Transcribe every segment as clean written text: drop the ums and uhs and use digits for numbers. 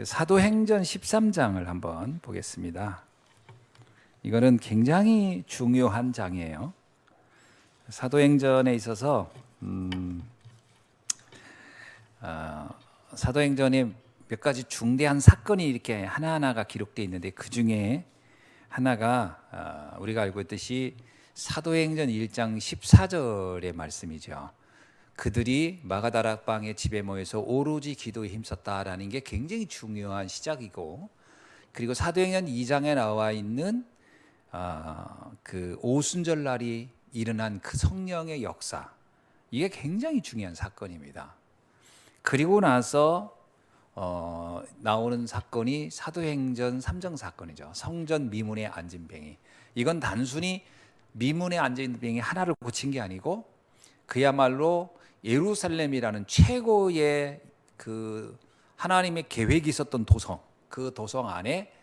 사도행전 13장을 한번 보겠습니다. 이거는 굉장히 중요한 장이에요. 사도행전에 있어서 사도행전에 몇 가지 중대한 사건이 이렇게 하나하나가 기록되어 있는데 그 중에 하나가 우리가 알고 있듯이 사도행전 1장 14절의 말씀이죠. 그들이 마가다락방의 집에 모여서 오로지 기도에 힘썼다라는 게 굉장히 중요한 시작이고, 그리고 사도행전 2장에 나와 있는 그 오순절 날이 일어난 그 성령의 역사, 이게 굉장히 중요한 사건입니다. 그리고 나서 나오는 사건이 사도행전 3장 사건이죠. 성전 미문에 앉은 뱅이. 이건 단순히 미문에 앉은 뱅이 하나를 고친 게 아니고 그야말로 예루살렘이라는 최고의 그 하나님의 계획이 있었던 도성, 그 도성 안에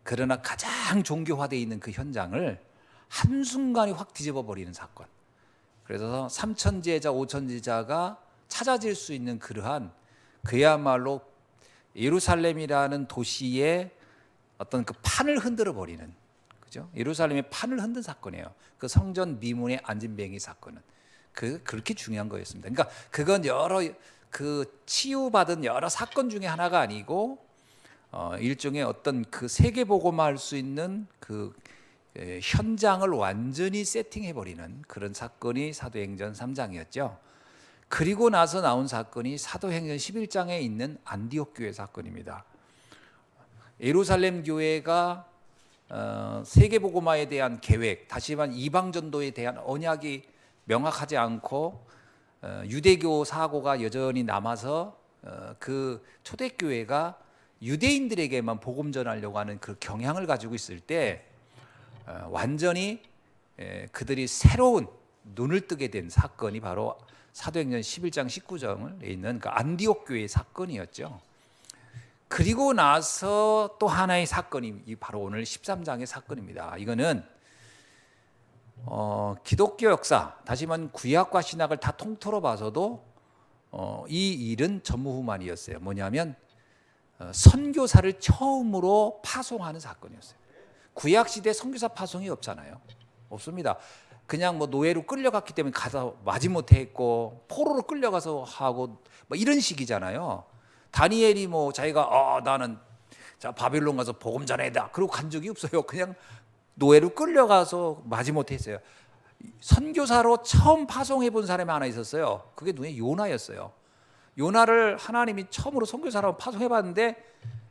그러나 가장 종교화되어 있는 그 현장을 한순간에 확 뒤집어 버리는 사건. 그래서 3천 제자, 5천 제자가 찾아질 수 있는 그러한 그야말로 예루살렘이라는 도시의 어떤 그 판을 흔들어 버리는, 그죠? 예루살렘의 판을 흔든 사건이에요. 그 성전 미문에 앉은 뱅이 사건은 그렇게 중요한 거였습니다. 그러니까 그건 여러 그 치유받은 여러 사건 중에 하나가 아니고 일종의 어떤 그 세계 복음화할 수 있는 그 현장을 완전히 세팅해 버리는 그런 사건이 사도행전 3장이었죠. 그리고 나서 나온 사건이 사도행전 11장에 있는 안디옥 교회 사건입니다. 예루살렘 교회가 세계 복음화에 대한 계획, 다시 말해 이방 전도에 대한 언약이 명확하지 않고 유대교 사고가 여전히 남아서 그 초대교회가 유대인들에게만 복음 전하려고 하는 그 경향을 가지고 있을 때 완전히 그들이 새로운 눈을 뜨게 된 사건이 바로 사도행전 11장 19장에 있는 그 안디옥 교회의 사건이었죠. 그리고 나서 또 하나의 사건이 바로 오늘 13장의 사건입니다. 이거는 기독교 역사, 다시 말하면 구약과 신약을 다 통틀어 봐서도 이 일은 전무후무한이었어요. 뭐냐면 선교사를 처음으로 파송하는 사건이었어요. 구약 시대 선교사 파송이 없잖아요. 없습니다. 그냥 뭐 노예로 끌려갔기 때문에 가서 마지못해 했고 포로로 끌려가서 하고 뭐 이런 식이잖아요. 다니엘이 뭐 자기가 나는 자 바벨론 가서 복음 전해다 그러고 간 적이 없어요. 그냥 노예로 끌려가서 마지못해 했어요. 선교사로 처음 파송해 본 사람이 하나 있었어요. 그게 누구예요? 요나였어요. 요나를 하나님이 처음으로 선교사로 파송해 봤는데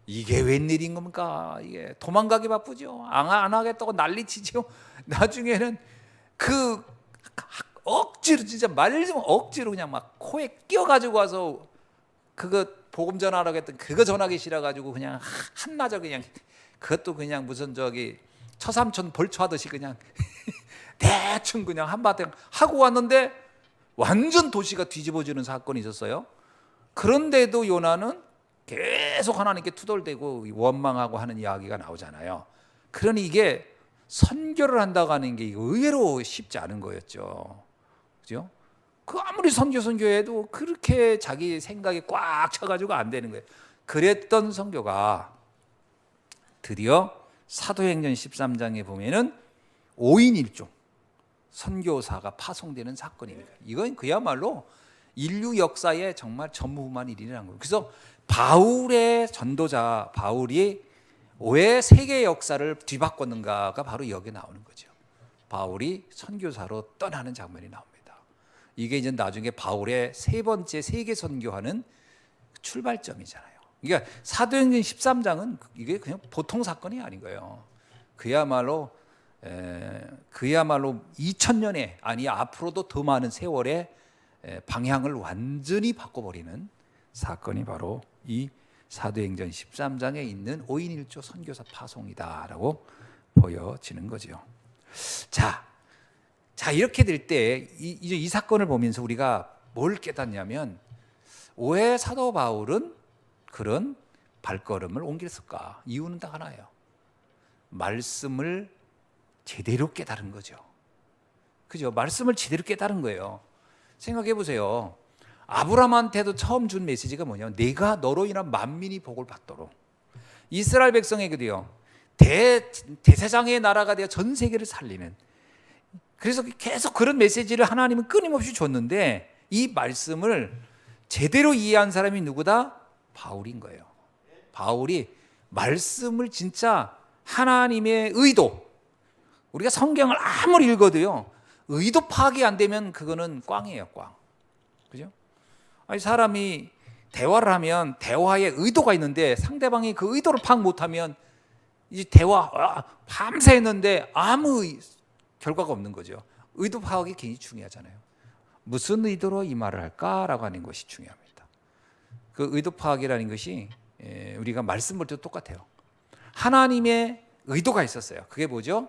이게 웬일인 겁니까? 이게 도망가기 바쁘죠. 안 하겠다고 난리치죠. 나중에는 그 억지로 진짜 말좀 억지로 그냥 막 코에 끼어가지고 와서 그거 복음 전하라고 했던 그거 전하기 싫어가지고 그냥 한나절 그냥 그것도 그냥 무슨 저기 처삼촌 벌초하듯이 그냥 대충 그냥 한바탕 하고 왔는데 완전 도시가 뒤집어지는 사건이 있었어요. 그런데도 요나는 계속 하나님께 투덜대고 원망하고 하는 이야기가 나오잖아요. 그러니 이게 선교를 한다고 하는 게 의외로 쉽지 않은 거였죠. 그죠? 그 아무리 선교해도 그렇게 자기 생각에 꽉 차가지고 안 되는 거예요. 그랬던 선교가 드디어 사도행전 13장에 보면은 5인 1종 선교사가 파송되는 사건입니다. 이건 그야말로 인류 역사에 정말 전무후무한 일이라는 거예요. 그래서 바울의 전도자 바울이 왜 세계 역사를 뒤바꿨는가가 바로 여기에 나오는 거죠. 바울이 선교사로 떠나는 장면이 나옵니다. 이게 이제 나중에 바울의 세 번째 세계 선교하는 출발점이잖아요. 그러니까 사도행전 13장은 이게 그냥 보통 사건이 아닌 거예요. 그야말로 2000년에 아니 앞으로도 더 많은 세월의 방향을 완전히 바꿔버리는 사건이 바로 이 사도행전 13장에 있는 5인 1조 선교사 파송이다라고 보여지는 거죠. 자 이렇게 될 때 이 사건을 보면서 우리가 뭘 깨닫냐면 왜 사도 바울은 그런 발걸음을 옮겼을까? 이유는 딱 하나예요. 말씀을 제대로 깨달은 거죠. 그죠? 말씀을 제대로 깨달은 거예요. 생각해 보세요. 아브라함한테도 처음 준 메시지가 뭐냐면 내가 너로 인한 만민이 복을 받도록. 이스라엘 백성에게도요. 대세장의 나라가 되어 전 세계를 살리는, 그래서 계속 그런 메시지를 하나님은 끊임없이 줬는데 이 말씀을 제대로 이해한 사람이 누구다? 바울인 거예요. 바울이 말씀을 진짜 하나님의 의도, 우리가 성경을 아무리 읽어도요 의도 파악이 안 되면 그거는 꽝이에요, 꽝. 그죠? 아니, 사람이 대화를 하면 대화에 의도가 있는데 상대방이 그 의도를 파악 못하면 이 대화 밤새 했는데 아무 결과가 없는 거죠. 의도 파악이 굉장히 중요하잖아요. 무슨 의도로 이 말을 할까라고 하는 것이 중요합니다. 그 의도 파악이라는 것이 우리가 말씀 볼 때도 똑같아요. 하나님의 의도가 있었어요. 그게 뭐죠?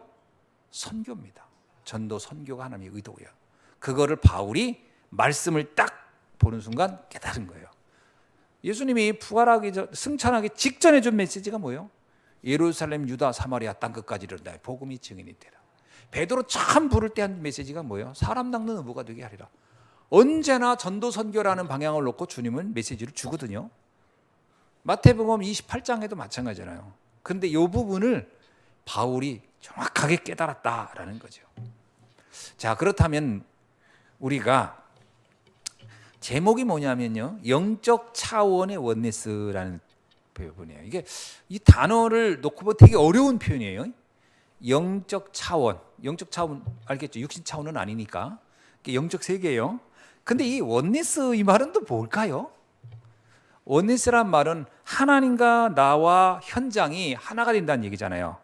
선교입니다. 전도 선교가 하나님의 의도고요. 그거를 바울이 말씀을 딱 보는 순간 깨달은 거예요. 예수님이 부활하기 전, 승천하기 직전에 준 메시지가 뭐예요? 예루살렘, 유다, 사마리아 땅끝까지를 나의 복음이 증인이 되라. 베드로 참 부를 때 한 메시지가 뭐예요? 사람 낚는 어부가 되게 하리라. 언제나 전도 선교라는 방향을 놓고 주님은 메시지를 주거든요. 마태복음 28장에도 마찬가지잖아요. 그런데 이 부분을 바울이 정확하게 깨달았다라는 거죠. 자, 그렇다면 우리가 제목이 뭐냐면요, 영적 차원의 원네스라는 표현이에요. 이게 이 단어를 놓고 보면 되게 어려운 표현이에요. 영적 차원, 영적 차원 알겠죠? 육신 차원은 아니니까 영적 세계예요. 근데 이 원네스 이 말은 또 뭘까요? 원네스란 말은 하나님과 나와 현장이 하나가 된다는 얘기잖아요.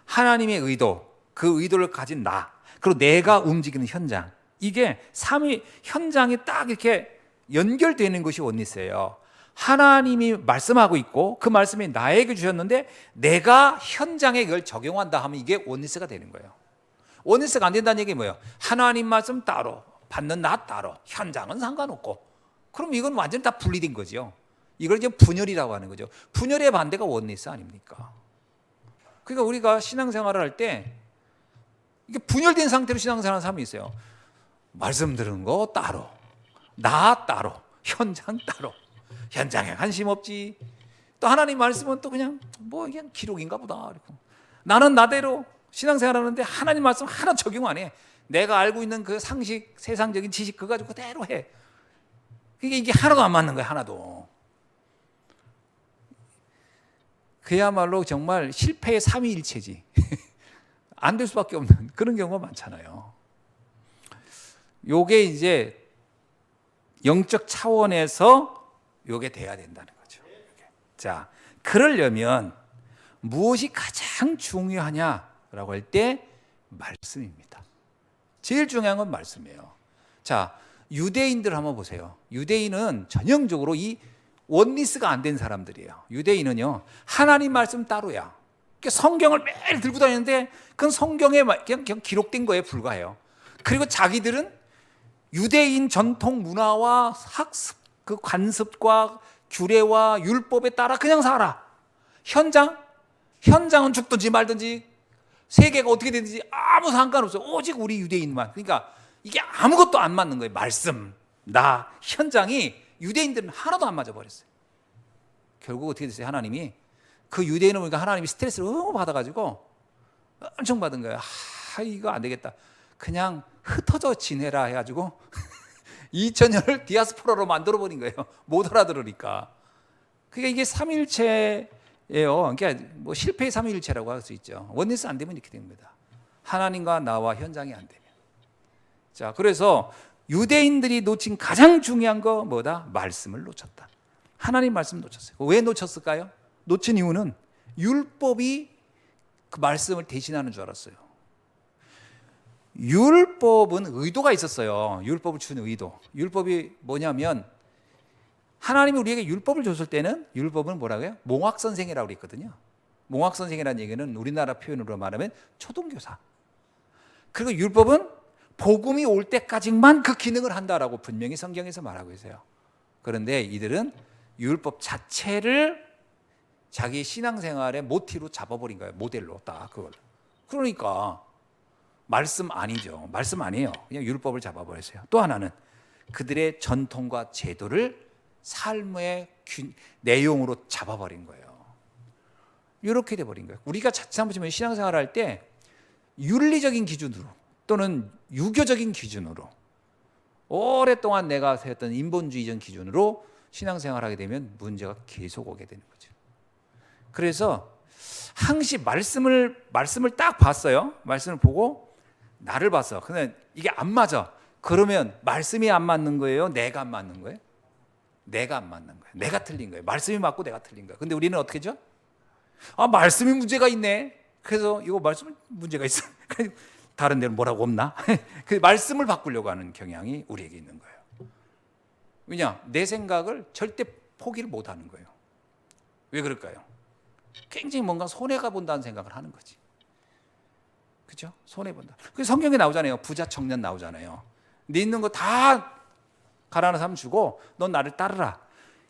하나님의 의도, 그 의도를 가진 나, 그리고 내가 움직이는 현장, 이게 삼위 현장이 딱 이렇게 연결되는 것이 원네스예요. 하나님이 말씀하고 있고 그 말씀이 나에게 주셨는데 내가 현장에 이걸 적용한다 하면 이게 원네스가 되는 거예요. 원네스가 안 된다는 얘기 뭐예요? 하나님 말씀 따로, 받는 나 따로, 현장은 상관없고, 그럼 이건 완전 다 분리된 거죠. 이걸 이제 분열이라고 하는 거죠. 분열의 반대가 원네스 아닙니까? 그러니까 우리가 신앙생활을 할 때 이게 분열된 상태로 신앙생활하는 사람이 있어요. 말씀 들은 거 따로, 나 따로, 현장 따로. 현장에 관심 없지. 또 하나님 말씀은 또 그냥 뭐 그냥 기록인가 보다. 나는 나대로 신앙생활하는데 하나님 말씀 하나 적용 안 해. 내가 알고 있는 그 상식, 세상적인 지식 그거 가지고 그대로 해. 이게 하나도 안 맞는 거야, 하나도. 그야말로 정말 실패의 삼위일체지. 안 될 수밖에 없는 그런 경우가 많잖아요. 요게 이제 영적 차원에서 요게 돼야 된다는 거죠. 자, 그러려면 무엇이 가장 중요하냐라고 할 때 말씀입니다. 제일 중요한 건 말씀이에요. 자, 유대인들 한번 보세요. 유대인은 전형적으로 이 원리스가 안 된 사람들이에요. 유대인은요, 하나님 말씀 따로야. 성경을 매일 들고 다니는데 그건 성경에 그냥 기록된 거에 불과해요. 그리고 자기들은 유대인 전통 문화와 학습, 그 관습과 규례와 율법에 따라 그냥 살아. 현장은 죽든지 말든지 세계가 어떻게 되든지 아무 상관없어. 오직 우리 유대인만. 그러니까 이게 아무것도 안 맞는 거예요. 말씀, 나, 현장이 유대인들은 하나도 안 맞아 버렸어요. 결국 어떻게 됐어요? 하나님이 그 유대인을 보니까 하나님이 스트레스를 너무 받아가지고 엄청 받은 거예요. 이거 안 되겠다. 그냥 흩어져 지내라 해가지고 2000년을 디아스포라로 만들어버린 거예요. 못 알아들으니까. 그러니까 이게 삼위일체예요. 그러니까 뭐 실패의 삼위일체라고 할 수 있죠. 원리스 안 되면 이렇게 됩니다. 하나님과 나와 현장이 안 되면. 자, 그래서 유대인들이 놓친 가장 중요한 거 뭐다? 말씀을 놓쳤다. 하나님 말씀 놓쳤어요. 왜 놓쳤을까요? 놓친 이유는 율법이 그 말씀을 대신하는 줄 알았어요. 율법은 의도가 있었어요. 율법을 주는 의도. 율법이 뭐냐면 하나님이 우리에게 율법을 줬을 때는 율법은 뭐라고요? 몽학선생이라고 그랬거든요. 몽학선생이라는 얘기는 우리나라 표현으로 말하면 초등교사. 그리고 율법은 복음이 올 때까지만 그 기능을 한다라고 분명히 성경에서 말하고 있어요. 그런데 이들은 율법 자체를 자기 신앙생활의 모티로 잡아버린 거예요. 모델로 딱 그걸. 그러니까 말씀 아니죠. 말씀 아니에요. 그냥 율법을 잡아버렸어요. 또 하나는 그들의 전통과 제도를 삶의 내용으로 잡아버린 거예요. 이렇게 돼버린 거예요. 우리가 자칫 한번 보면 신앙생활 할 때 윤리적인 기준으로 또는 유교적인 기준으로 오랫동안 내가 세웠던 인본주의적 기준으로 신앙생활하게 되면 문제가 계속 오게 되는 거죠. 그래서 항시 말씀을 딱 봤어요. 말씀을 보고 나를 봤어. 근데 이게 안 맞아. 그러면 말씀이 안 맞는 거예요? 내가 안 맞는 거예요? 내가 안 맞는 거예요. 내가 틀린 거예요. 말씀이 맞고 내가 틀린 거예요. 근데 우리는 어떻게 하죠? 말씀이 문제가 있네. 그래서 이거 말씀 문제가 있어. 다른 데는 뭐라고 없나? 그 말씀을 바꾸려고 하는 경향이 우리에게 있는 거예요. 왜냐? 내 생각을 절대 포기를 못 하는 거예요. 왜 그럴까요? 굉장히 뭔가 손해가 본다는 생각을 하는 거지. 그죠? 손해 본다. 그 성경에 나오잖아요. 부자 청년 나오잖아요. 네 있는 거 다 가난한 사람 주고 넌 나를 따르라.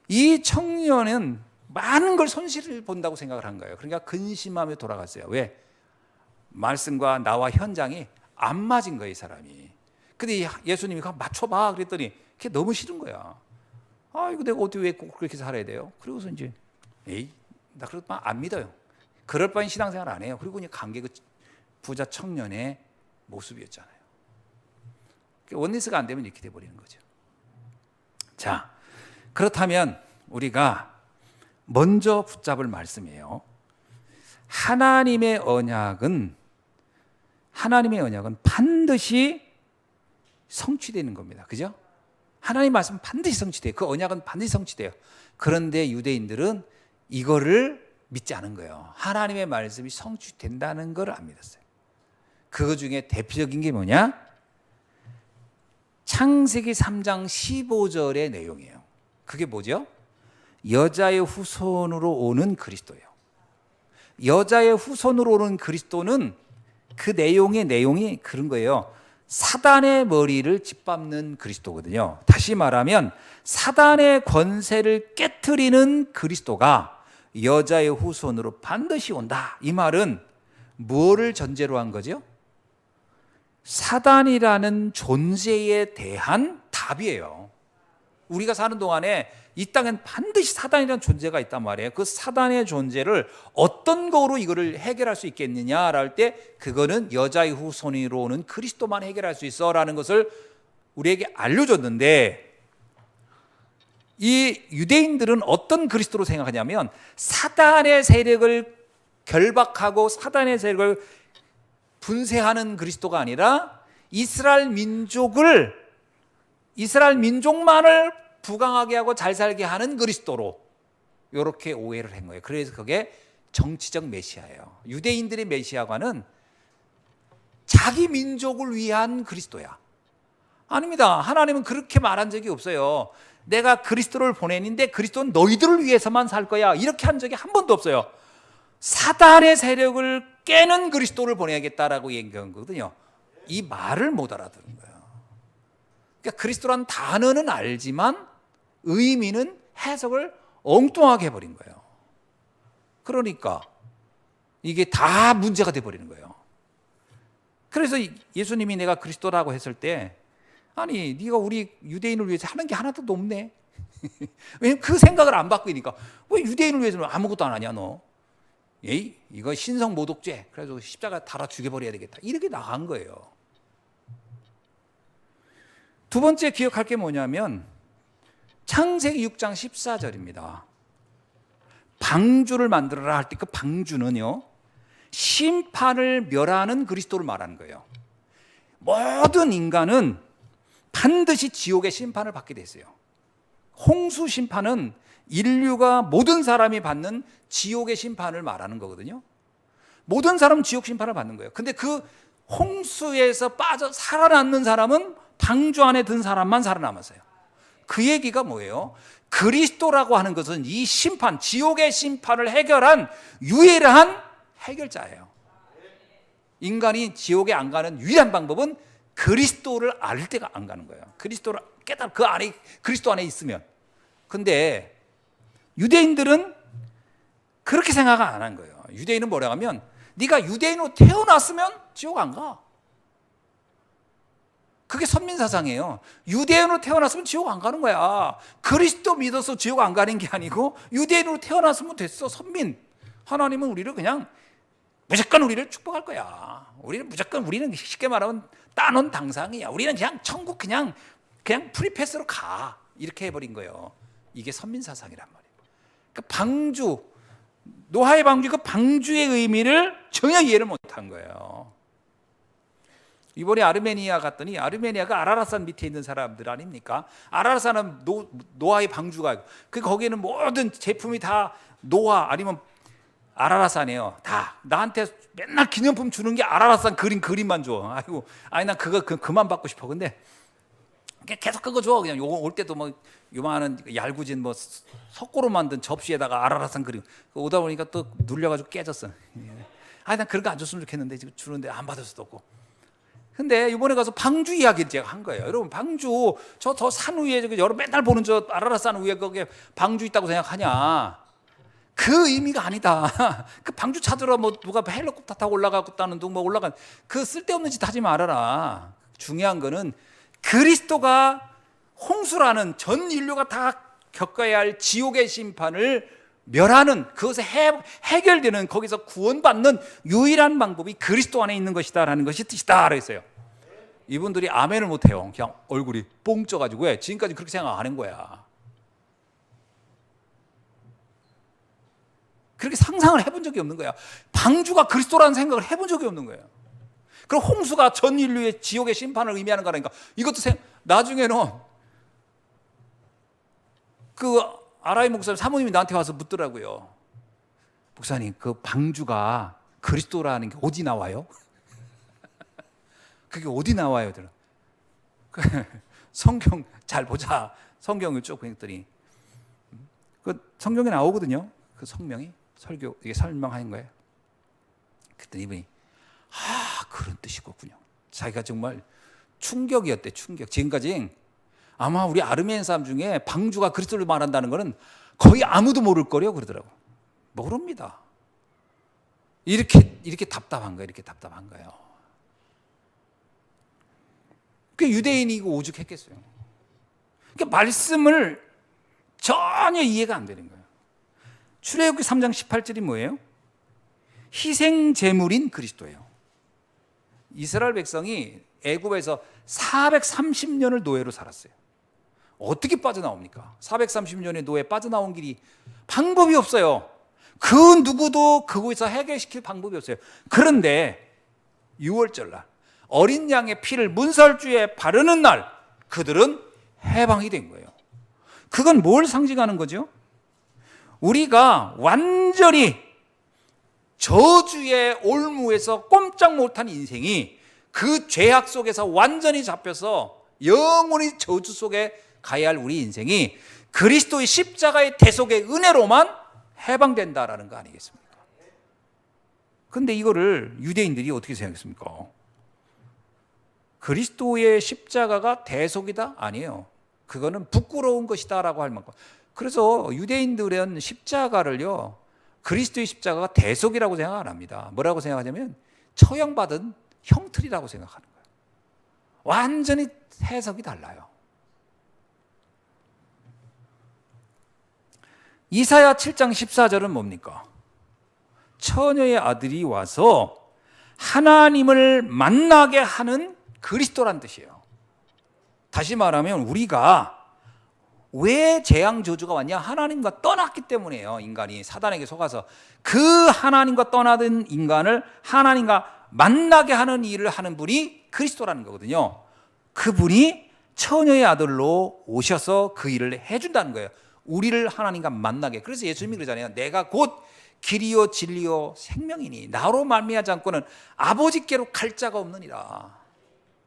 이 청년은 많은 걸 손실을 본다고 생각을 한 거예요. 그러니까 근심하며 돌아갔어요. 왜? 말씀과 나와 현장이 안 맞은 거예요, 이 사람이. 근데 예수님이 맞춰봐 그랬더니 그게 너무 싫은 거야. 이거 내가 어떻게 왜 꼭 그렇게 살아야 돼요? 그리고서 이제 나 그럴 바엔 안 믿어요. 그럴 바엔 신앙생활 안 해요. 그리고 그냥 관계 그 부자 청년의 모습이었잖아요. 원리스가 안 되면 이렇게 돼버리는 거죠. 자, 그렇다면 우리가 먼저 붙잡을 말씀이에요. 하나님의 언약은 반드시 성취되는 겁니다. 그죠? 하나님 말씀은 반드시 성취돼요. 그 언약은 반드시 성취돼요. 그런데 유대인들은 이거를 믿지 않은 거예요. 하나님의 말씀이 성취된다는 걸 안 믿었어요. 그거 중에 대표적인 게 뭐냐? 창세기 3장 15절의 내용이에요. 그게 뭐죠? 여자의 후손으로 오는 그리스도예요. 여자의 후손으로 오는 그리스도는 그 내용이 그런 거예요. 사단의 머리를 짓밟는 그리스도거든요. 다시 말하면 사단의 권세를 깨트리는 그리스도가 여자의 후손으로 반드시 온다. 이 말은 뭐를 전제로 한 거죠? 사단이라는 존재에 대한 답이에요. 우리가 사는 동안에 이 땅엔 반드시 사단이라는 존재가 있단 말이에요. 그 사단의 존재를 어떤 거로 이거를 해결할 수 있겠느냐라 할 때 그거는 여자의 후손으로 오는 그리스도만 해결할 수 있어라는 것을 우리에게 알려줬는데, 이 유대인들은 어떤 그리스도로 생각하냐면 사단의 세력을 결박하고 사단의 세력을 분쇄하는 그리스도가 아니라 이스라엘 민족만을 부강하게 하고 잘 살게 하는 그리스도로 이렇게 오해를 한 거예요. 그래서 그게 정치적 메시아예요. 유대인들의 메시아관은 자기 민족을 위한 그리스도야. 아닙니다. 하나님은 그렇게 말한 적이 없어요. 내가 그리스도를 보내는데 그리스도는 너희들을 위해서만 살 거야. 이렇게 한 적이 한 번도 없어요. 사단의 세력을 깨는 그리스도를 보내야겠다라고 얘기한 거거든요. 이 말을 못 알아듣는 거예요. 그러니까 그리스도란 단어는 알지만 의미는 해석을 엉뚱하게 해버린 거예요. 그러니까 이게 다 문제가 돼버리는 거예요. 그래서 예수님이 내가 그리스도라고 했을 때, 아니 네가 우리 유대인을 위해서 하는 게 하나도 없네. 왜냐면 그 생각을 안 바꾸니까 왜 유대인을 위해서는 아무것도 안 하냐 너. 에이 이거 신성모독죄, 그래서 십자가 달아 죽여버려야 되겠다, 이렇게 나간 거예요. 두 번째 기억할 게 뭐냐면 창세기 6장 14절입니다. 방주를 만들어라 할 때 그 방주는요, 심판을 멸하는 그리스도를 말하는 거예요. 모든 인간은 반드시 지옥의 심판을 받게 됐어요. 홍수 심판은 인류가 모든 사람이 받는 지옥의 심판을 말하는 거거든요. 모든 사람은 지옥 심판을 받는 거예요. 근데 그 홍수에서 빠져 살아남는 사람은 방주 안에 든 사람만 살아남았어요. 그 얘기가 뭐예요? 그리스도라고 하는 것은 이 심판, 지옥의 심판을 해결한 유일한 해결자예요. 인간이 지옥에 안 가는 유일한 방법은 그리스도를 알 때가 안 가는 거예요. 그리스도를 깨달아 그 안에, 그리스도 안에 있으면. 근데 유대인들은 그렇게 생각 안 한 거예요. 유대인은 뭐라고 하면 네가 유대인으로 태어났으면 지옥 안 가. 그게 선민사상이에요. 유대인으로 태어났으면 지옥 안 가는 거야. 그리스도 믿어서 지옥 안 가는 게 아니고 유대인으로 태어났으면 됐어. 선민. 하나님은 우리를 그냥 무조건 우리를 축복할 거야. 우리는 쉽게 말하면 따놓은 당상이야. 우리는 그냥 천국 그냥 프리패스로 가. 이렇게 해버린 거예요. 이게 선민사상이란 말이에요. 그 방주, 노아의 방주, 그 방주의 의미를 전혀 이해를 못한 거예요. 이번에 아르메니아 갔더니 아르메니아가 아라랏산 밑에 있는 사람들 아닙니까? 아라랏산은 노아의 방주가 거기에는 모든 제품이 다 노아 아니면 아라랏산이에요. 다 나한테 맨날 기념품 주는 게 아라랏산 그림만 줘. 아이고, 아니 난 그거 그만 받고 싶어. 근데 계속 그거 줘. 그냥 요거 올 때도 뭐 요만한 얄궂은 뭐 석고로 만든 접시에다가 아라랏산 그림. 오다 보니까 또 눌려가지고 깨졌어. 아니 난 그런 거 안 줬으면 좋겠는데 지금 주는데 안 받을 수도 없고. 근데 이번에 가서 방주 이야기를 제가 한 거예요. 여러분 방주 저 산 위에 여러분 맨날 보는 저 아라랏산 위에 거기에 방주 있다고 생각하냐? 그 의미가 아니다. 그 방주 찾으러 뭐 누가 헬리콥터 타고 올라갔다는 둥 뭐 올라간 그 쓸데없는 짓 하지 말아라. 중요한 거는 그리스도가 홍수라는 전 인류가 다 겪어야 할 지옥의 심판을 멸하는 그것에 해결되는 거기서 구원받는 유일한 방법이 그리스도 안에 있는 것이다라는 것이 뜻이다 그랬어요. 이분들이 아멘을 못해요. 그냥 얼굴이 뽕 쪄가지고 왜? 지금까지 그렇게 생각 안 한 거야. 그렇게 상상을 해본 적이 없는 거야. 방주가 그리스도라는 생각을 해본 적이 없는 거예요. 그리고 홍수가 전 인류의 지옥의 심판을 의미하는 거라니까. 이것도 나중에는 그 아라이 목사님 사모님이 나한테 와서 묻더라고요. 목사님, 그 방주가 그리스도라는 게 어디 나와요? 그게 어디 나와요? 성경 잘 보자. 성경을 쭉 보니까 그 성경에 나오거든요. 그 성명이 설교 이게 설명하는 거예요. 그랬더니 이분이 그런 뜻이겠군요. 자기가 정말 충격이었대. 충격. 지금까지 아마 우리 아르메니아 사람 중에 방주가 그리스도를 말한다는 거는 거의 아무도 모를 거려 그러더라고. 모릅니다. 이렇게 답답한 거예요. 이렇게 답답한 거예요. 그 유대인이고 오죽했겠어요. 그러니까 말씀을 전혀 이해가 안 되는 거예요. 출애굽기 3장 18절이 뭐예요? 희생 제물인 그리스도예요. 이스라엘 백성이 애굽에서 430년을 노예로 살았어요. 어떻게 빠져나옵니까? 430년의 노예 빠져나온 길이 방법이 없어요. 그 누구도 그곳에서 해결시킬 방법이 없어요. 그런데 6월절 날 어린 양의 피를 문설주에 바르는 날 그들은 해방이 된 거예요. 그건 뭘 상징하는 거죠? 우리가 완전히 저주의 올무에서 꼼짝 못한 인생이 그 죄악 속에서 완전히 잡혀서 영원히 저주 속에 가야 할 우리 인생이 그리스도의 십자가의 대속의 은혜로만 해방된다라는 거 아니겠습니까? 그런데 이거를 유대인들이 어떻게 생각했습니까? 그리스도의 십자가가 대속이다? 아니에요. 그거는 부끄러운 것이다라고 할 만큼. 그래서 유대인들은 십자가를요, 그리스도의 십자가가 대속이라고 생각 안 합니다. 뭐라고 생각하냐면 처형받은 형틀이라고 생각하는 거예요. 완전히 해석이 달라요. 이사야 7장 14절은 뭡니까? 처녀의 아들이 와서 하나님을 만나게 하는 그리스도란 뜻이에요. 다시 말하면 우리가 왜 재앙 저주가 왔냐? 하나님과 떠났기 때문이에요. 인간이 사단에게 속아서 그 하나님과 떠나던 인간을 하나님과 만나게 하는 일을 하는 분이 그리스도라는 거거든요. 그분이 처녀의 아들로 오셔서 그 일을 해준다는 거예요. 우리를 하나님과 만나게. 그래서 예수님이 그러잖아요. 내가 곧 길이요 진리요 생명이니 나로 말미암지 않고는 아버지께로 갈 자가 없느니라.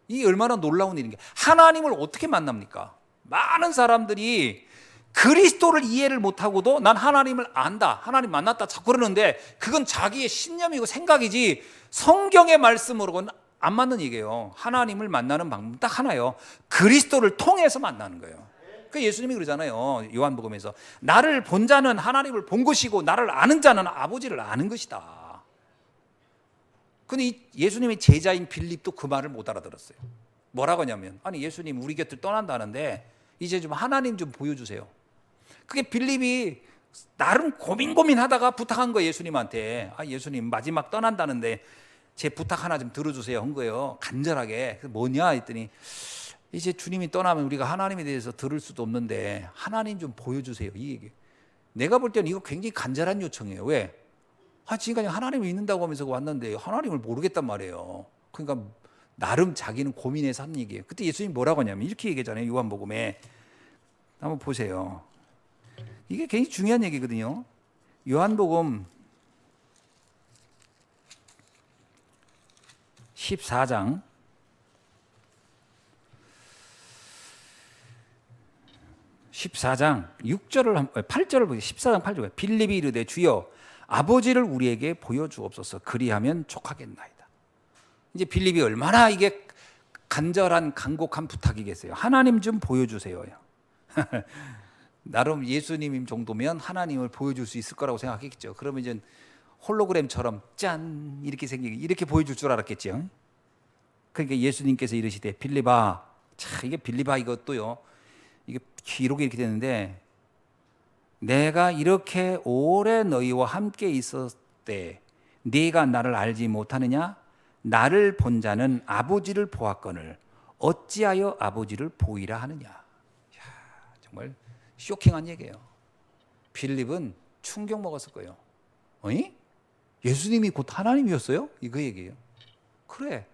이게 얼마나 놀라운 일인가. 하나님을 어떻게 만납니까? 많은 사람들이 그리스도를 이해를 못하고도 난 하나님을 안다, 하나님 만났다 자꾸 그러는데 그건 자기의 신념이고 생각이지 성경의 말씀으로는 안 맞는 얘기예요. 하나님을 만나는 방법은 딱 하나예요. 그리스도를 통해서 만나는 거예요. 그 예수님이 그러잖아요. 요한복음에서 나를 본 자는 하나님을 본 것이고 나를 아는 자는 아버지를 아는 것이다. 근데 예수님의 제자인 빌립도 그 말을 못 알아들었어요. 뭐라고 하냐면 아니 예수님 우리 곁을 떠난다는데 이제 좀 하나님 좀 보여주세요. 그게 빌립이 나름 고민하다가 부탁한 거예요. 예수님한테. 예수님 마지막 떠난다는데 제 부탁 하나 좀 들어주세요 한 거예요. 간절하게. 그래서 뭐냐 했더니 이제 주님이 떠나면 우리가 하나님에 대해서 들을 수도 없는데 하나님 좀 보여주세요, 이 얘기. 내가 볼 때는 이거 굉장히 간절한 요청이에요. 왜? 지금까지 하나님을 믿는다고 하면서 왔는데 하나님을 모르겠단 말이에요. 그러니까 나름 자기는 고민해서 한 얘기예요. 그때 예수님이 뭐라고 하냐면 이렇게 얘기하잖아요. 요한복음에 한번 보세요. 이게 굉장히 중요한 얘기거든요. 요한복음 14장 6절을 8절을 보세요. 14장 8절. 빌립이 이르되 주여 아버지를 우리에게 보여주옵소서. 그리하면 족하겠나이다. 이제 빌립이 얼마나 이게 간절한 간곡한 부탁이겠어요. 하나님 좀 보여주세요. 나름 예수님 정도면 하나님을 보여줄 수 있을 거라고 생각했겠죠. 그러면 이제 홀로그램처럼 짠 이렇게 생기게 이렇게 보여줄 줄 알았겠죠. 그러니까 예수님께서 이르시되 빌립아, 이게 빌립아 이것도요. 이게 기록이 이렇게 되는데 내가 이렇게 오래 너희와 함께 있었을 때 네가 나를 알지 못하느냐? 나를 본 자는 아버지를 보았거늘 어찌하여 아버지를 보이라 하느냐? 이야, 정말 쇼킹한 얘기예요. 빌립은 충격 먹었을 거예요. 어이? 예수님이 곧 하나님이었어요? 이거 얘기예요. 그래.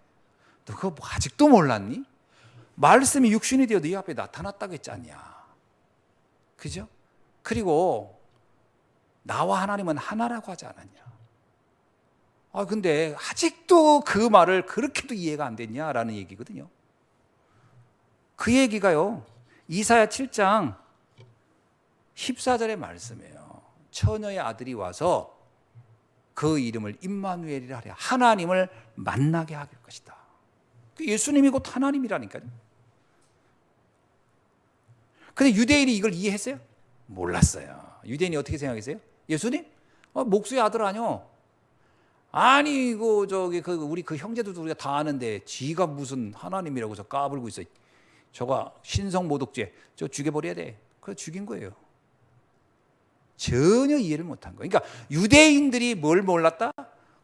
너 그거 아직도 몰랐니? 말씀이 육신이 되어 네 앞에 나타났다고 했지 않냐? 그죠? 그리고 나와 하나님은 하나라고 하지 않았냐? 근데 아직도 그 말을 그렇게도 이해가 안 됐냐라는 얘기거든요. 그 얘기가요. 이사야 7장 14절의 말씀이에요. 처녀의 아들이 와서 그 이름을 임마누엘이라 하랴. 하나님을 만나게 할 것이다. 예수님이 곧 하나님이라니까요. 근데 유대인이 이걸 이해했어요? 몰랐어요. 유대인이 어떻게 생각했어요? 예수님? 목수의 아들 아니요? 아니 이거 우리 그 형제들도 우리가 다 아는데 지가 무슨 하나님이라고 저 까불고 있어. 저거 신성모독죄 저 죽여버려야 돼. 그래서 죽인 거예요. 전혀 이해를 못한 거예요. 그러니까 유대인들이 뭘 몰랐다?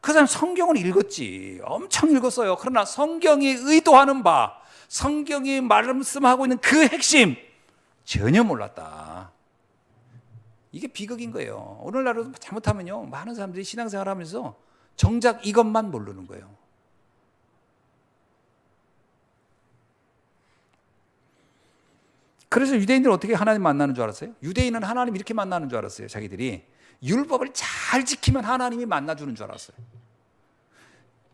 그 사람 성경을 읽었지. 엄청 읽었어요. 그러나 성경이 의도하는 바, 성경이 말씀하고 있는 그 핵심 전혀 몰랐다. 이게 비극인 거예요. 오늘날도 잘못하면요, 많은 사람들이 신앙생활 하면서 정작 이것만 모르는 거예요. 그래서 유대인들은 어떻게 하나님 만나는 줄 알았어요? 유대인은 하나님 이렇게 만나는 줄 알았어요. 자기들이 율법을 잘 지키면 하나님이 만나주는 줄 알았어요.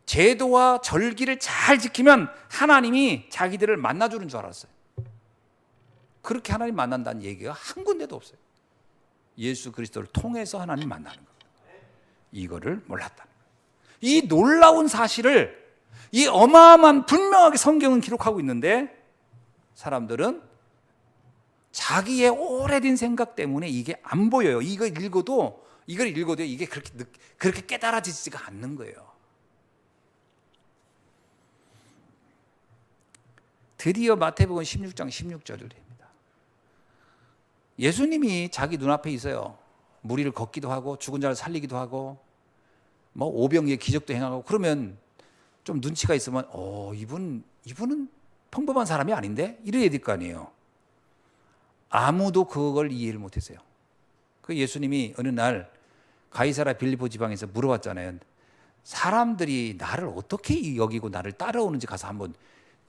제도와 절기를 잘 지키면 하나님이 자기들을 만나주는 줄 알았어요. 그렇게 하나님 만난다는 얘기가 한 군데도 없어요. 예수 그리스도를 통해서 하나님 만나는 거예요. 이거를 몰랐다는 거예요. 이 놀라운 사실을, 이 어마어마한 분명하게 성경은 기록하고 있는데 사람들은 자기의 오래된 생각 때문에 이게 안 보여요. 이걸 읽어도 이게 그렇게 깨달아지지가 않는 거예요. 드디어 마태복음 16장 16절을 됩니다. 예수님이 자기 눈앞에 있어요. 무리를 걷기도 하고 죽은 자를 살리기도 하고 뭐 오병이의 기적도 행하고, 그러면 좀 눈치가 있으면 이분은 평범한 사람이 아닌데 이래야 될 거 아니에요. 아무도 그걸 이해를 못했어요. 그 예수님이 어느 날 가이사라 빌립보 지방에서 물어봤잖아요. 사람들이 나를 어떻게 여기고 나를 따라오는지 가서 한번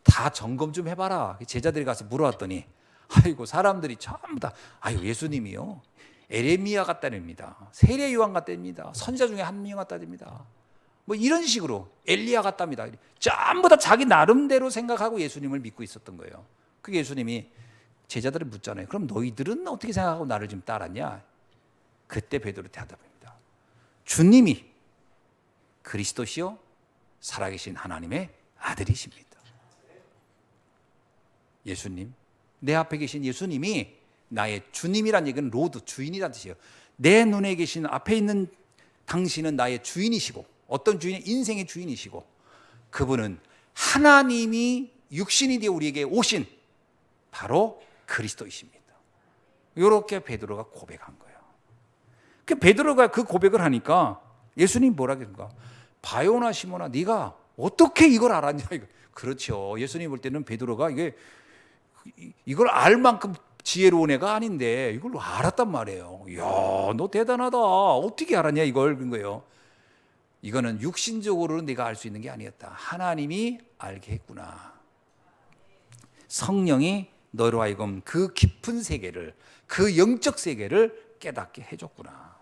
다 점검 좀 해봐라. 제자들이 가서 물어봤더니 아이고 사람들이 전부 다 예수님이요 에레미야 같다랍니다. 세례 요한 같답니다. 선지자 중에 한 명 같다랍니다. 뭐 이런 식으로 엘리야 같답니다. 전부 다 자기 나름대로 생각하고 예수님을 믿고 있었던 거예요. 그 예수님이 제자들을 묻잖아요. 그럼 너희들은 어떻게 생각하고 나를 지금 따랐냐? 그때 베드로 대답합니다. 주님이 그리스도시요 살아계신 하나님의 아들이십니다. 예수님, 내 앞에 계신 예수님이 나의 주님이란 얘기는 로드, 주인이란 뜻이에요. 내 눈에 계신 앞에 있는 당신은 나의 주인이시고, 어떤 주인이 인생의 주인이시고, 그분은 하나님이 육신이 되어 우리에게 오신 바로 그리스도이십니다. 이렇게 베드로가 고백한 거예요. 그 베드로가 그 고백을 하니까 예수님 뭐라 그런가? 바요나 시몬아, 네가 어떻게 이걸 알았냐? 그렇죠. 예수님 볼 때는 베드로가 이걸 알 만큼 지혜로운 애가 아닌데 이걸 알았단 말이에요. 이야, 너 대단하다. 어떻게 알았냐 이걸 그런 거예요. 이거는 육신적으로는 내가 알 수 있는 게 아니었다. 하나님이 알게 했구나. 성령이 너로 하여금 그 깊은 세계를, 그 영적 세계를 깨닫게 해줬구나.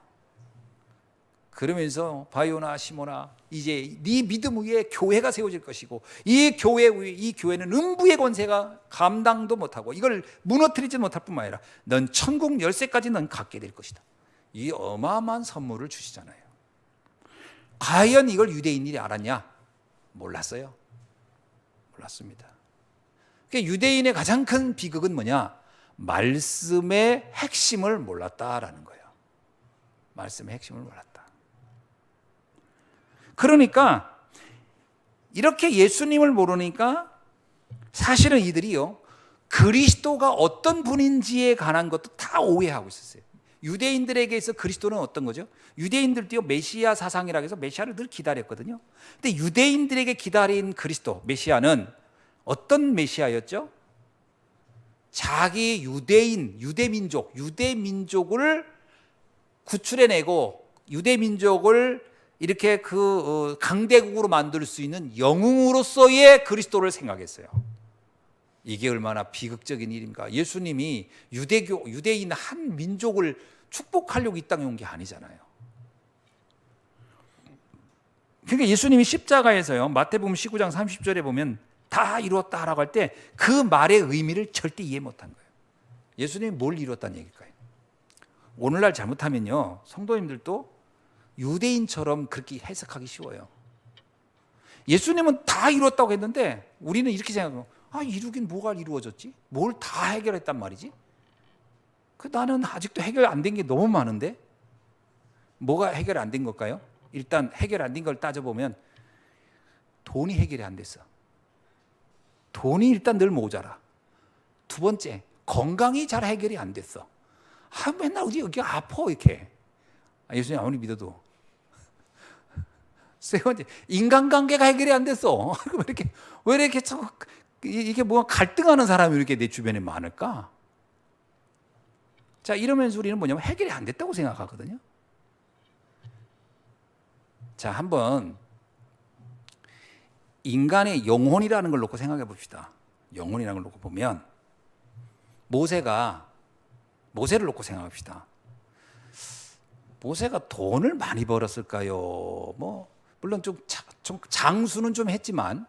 그러면서 바요나 시모나, 이제 네 믿음 위에 교회가 세워질 것이고, 이 교회 위에, 이 교회는 음부의 권세가 감당도 못하고 이걸 무너뜨리지 못할 뿐만 아니라 넌 천국 열쇠까지 넌 갖게 될 것이다. 이 어마어마한 선물을 주시잖아요. 과연 이걸 유대인들이 알았냐? 몰랐어요. 몰랐습니다. 그러니까 유대인의 가장 큰 비극은 뭐냐? 말씀의 핵심을 몰랐다라는 거예요. 말씀의 핵심을 몰랐다. 그러니까 이렇게 예수님을 모르니까 사실은 이들이요, 그리스도가 어떤 분인지에 관한 것도 다 오해하고 있었어요. 유대인들에게서 그리스도는 어떤 거죠? 유대인들도요, 메시아 사상이라고 해서 메시아를 늘 기다렸거든요. 근데 유대인들에게 기다린 그리스도, 메시아는 어떤 메시아였죠? 자기 유대인, 유대민족을 구출해내고 유대민족을 이렇게 강대국으로 만들 수 있는 영웅으로서의 그리스도를 생각했어요. 이게 얼마나 비극적인 일입니까? 예수님이 유대인 한 민족을 축복하려고 이 땅에 온 게 아니잖아요. 그러니까 예수님이 십자가에서요, 마태복음 19장 30절에 보면 다 이루었다라고 할 때 그 말의 의미를 절대 이해 못한 거예요. 예수님이 뭘 이뤘다는 얘기일까요? 오늘날 잘못하면요, 성도님들도 유대인처럼 그렇게 해석하기 쉬워요. 예수님은 다 이뤘다고 했는데 우리는 이렇게 생각해요. 이루긴 뭐가 이루어졌지? 뭘 다 해결했단 말이지? 나는 아직도 해결 안 된 게 너무 많은데? 뭐가 해결 안 된 걸까요? 일단 해결 안 된 걸 따져보면 돈이 해결이 안 됐어. 돈이 일단 늘 모자라. 두 번째, 건강이 잘 해결이 안 됐어. 맨날 여기 아파 이렇게. 예수님 아무리 믿어도. 세 번째, 인간관계가 해결이 안 됐어. 왜 이렇게 이게 뭐 갈등하는 사람이 이렇게 내 주변에 많을까? 자, 이러면서 우리는 뭐냐면 해결이 안 됐다고 생각하거든요. 자, 한번 인간의 영혼이라는 걸 놓고 생각해 봅시다. 영혼이라는 걸 놓고 보면 모세를 놓고 생각합시다. 모세가 돈을 많이 벌었을까요? 물론 좀 장수는 좀 했지만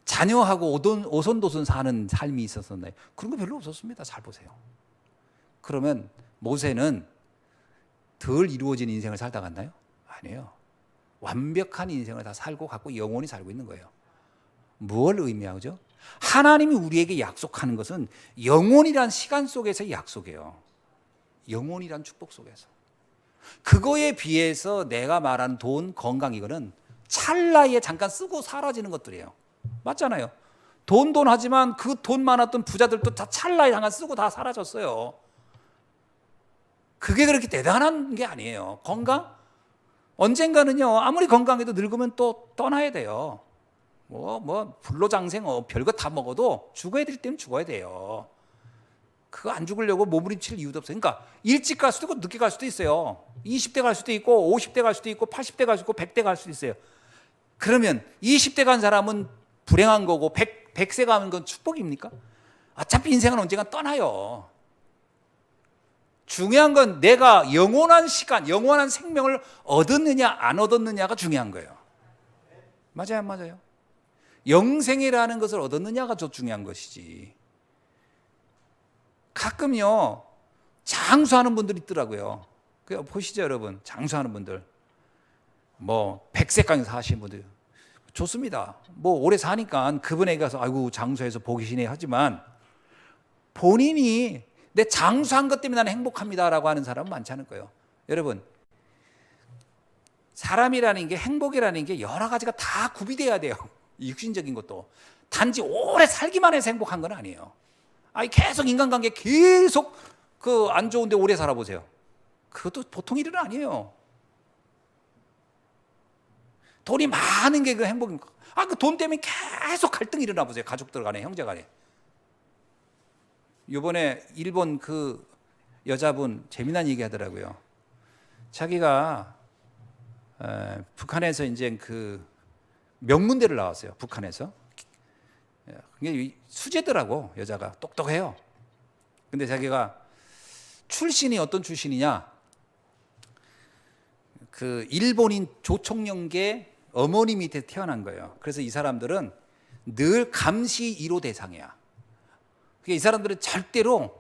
자녀하고 오손도손 사는 삶이 있었었나요? 그런 거 별로 없었습니다. 잘 보세요. 그러면 모세는 덜 이루어진 인생을 살다 갔나요? 아니에요. 완벽한 인생을 다 살고 갖고 영원히 살고 있는 거예요. 뭘 의미하죠? 하나님이 우리에게 약속하는 것은 영원이란 시간 속에서의 약속이에요. 영원이란 축복 속에서. 그거에 비해서 내가 말하는 돈, 건강, 이거는 찰나에 잠깐 쓰고 사라지는 것들이에요. 맞잖아요. 돈 하지만 그 돈 많았던 부자들도 다 찰나에 잠깐 쓰고 다 사라졌어요. 그게 그렇게 대단한 게 아니에요. 건강? 언젠가는요, 아무리 건강해도 늙으면 또 떠나야 돼요. 불로장생 별거 다 먹어도 죽어야 될 때는 죽어야 돼요. 그거 안 죽으려고 몸부림칠 이유도 없어요. 그러니까 일찍 갈 수도 있고 늦게 갈 수도 있어요. 20대 갈 수도 있고 50대 갈 수도 있고 80대 갈 수도 있고 100대 갈 수도 있어요. 그러면 20대 간 사람은 불행한 거고 100세 가는 건 축복입니까? 어차피 인생은 언젠가 떠나요. 중요한 건 내가 영원한 시간, 영원한 생명을 얻었느냐 안 얻었느냐가 중요한 거예요. 맞아요, 안 맞아요? 영생이라는 것을 얻었느냐가 더 중요한 것이지. 가끔요, 장수하는 분들 있더라고요. 보시죠, 여러분. 장수하는 분들. 100세까지 사시는 분들. 좋습니다. 오래 사니까 그분에게 가서 아이고 장수해서 복이 시네 하지만 본인이 내 장수한 것 때문에 나는 행복합니다라고 하는 사람은 많지 않을 거예요. 여러분, 사람이라는 게, 행복이라는 게 여러 가지가 다 구비돼야 돼요. 육신적인 것도. 단지 오래 살기만 해서 행복한 건 아니에요. 계속 인간관계 계속 안 좋은데 오래 살아보세요. 그것도 보통 일은 아니에요. 돈이 많은 게 그 행복입니까? 그 돈 때문에 계속 갈등이 일어나 보세요. 가족들 간에, 형제 간에. 이번에 일본 그 여자분 재미난 얘기 하더라고요. 자기가 북한에서 이제 그 명문대를 나왔어요. 북한에서. 그게 수재더라고. 여자가 똑똑해요. 근데 자기가 출신이 어떤 출신이냐? 그 일본인 조총련계 어머니 밑에 태어난 거예요. 그래서 이 사람들은 늘 감시 1호 대상이야. 그러니까 이 사람들은 절대로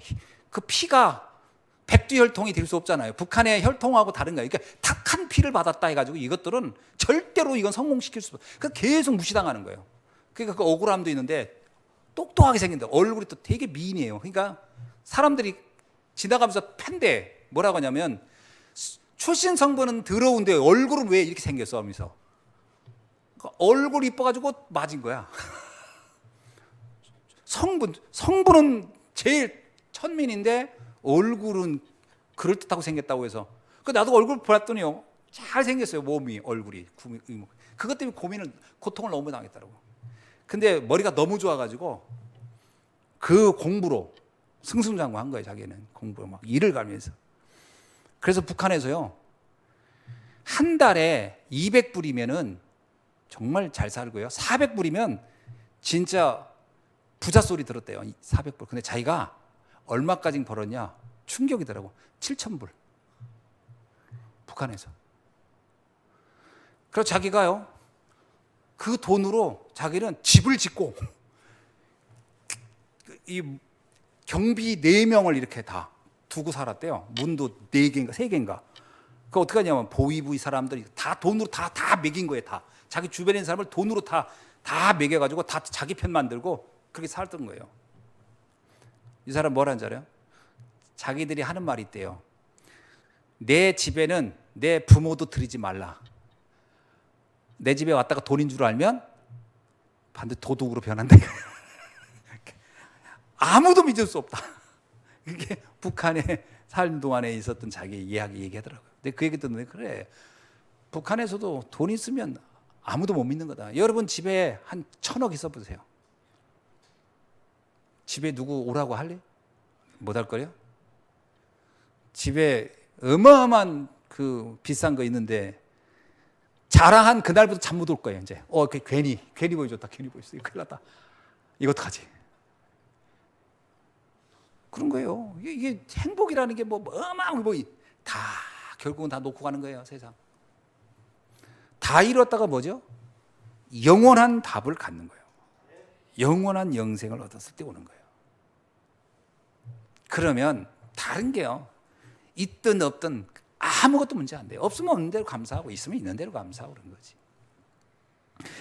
그 피가 백두혈통이 될 수 없잖아요. 북한의 혈통하고 다른 거예요. 그러니까 탁한 피를 받았다 해가지고 이것들은 절대로 이건 성공시킬 수 없어요. 그러니까 계속 무시당하는 거예요. 그러니까 그 억울함도 있는데 똑똑하게 생긴다. 얼굴이 또 되게 미인이에요. 그러니까 사람들이 지나가면서 팬데 뭐라고 하냐면 출신 성분은 더러운데 얼굴은 왜 이렇게 생겼어 하면서 그러니까 얼굴이 이뻐가지고 맞은 거야. 성분은 제일 천민인데 얼굴은 그럴듯하고 생겼다고 해서 나도 얼굴 봤더니요 잘 생겼어요. 몸이 얼굴이 그것 때문에 고통을 너무 당했더라고. 근데 머리가 너무 좋아가지고 그 공부로 승승장구한 거예요. 자기는 공부로 막 일을 가면서. 그래서 북한에서요 한 달에 200불이면은 정말 잘 살고요. 400불이면 진짜 부자 소리 들었대요. 400불. 근데 자기가 얼마까지 벌었냐? 충격이더라고. 7,000불. 북한에서. 그래서 자기가요 그 돈으로 자기는 집을 짓고 이 경비 4명을 이렇게 다 두고 살았대요. 문도 4개인가 3개인가. 그 어떻게 하냐면 보위부 사람들이 다 돈으로 다 먹인 거예요. 다 자기 주변에 있는 사람을 돈으로 다 먹여가지고 다 자기 편 만들고 그렇게 살던 거예요. 이 사람 뭐라는 줄 알아요? 자기들이 하는 말이 있대요. 내 집에는 내 부모도 들이지 말라. 내 집에 왔다가 돈인 줄 알면 반드시 도둑으로 변한다. 아무도 믿을 수 없다. 그게 북한에 살는 동안에 있었던 자기 이야기 얘기하더라고요. 근데 그 얘기 듣는데 그래. 북한에서도 돈 있으면 아무도 못 믿는 거다. 여러분 집에 한 1,000억 있어 보세요. 집에 누구 오라고 할래? 못 할 거예요? 집에 어마어마한 그 비싼 거 있는데 자랑한 그날부터 잠 못 올 거예요. 이제 괜히 보여줬다. 괜히 보여줬어. 큰일 났다. 이거 어떡하지? 그런 거예요. 이게 행복이라는 게 어마어마한 다 결국은 다 놓고 가는 거예요. 세상. 다 이뤘다가 뭐죠? 영원한 답을 갖는 거예요. 영원한 영생을 얻었을 때 오는 거예요. 그러면 다른 게요. 있든 없든 아무것도 문제 안 돼요. 없으면 없는 대로 감사하고 있으면 있는 대로 감사하고 그런 거지.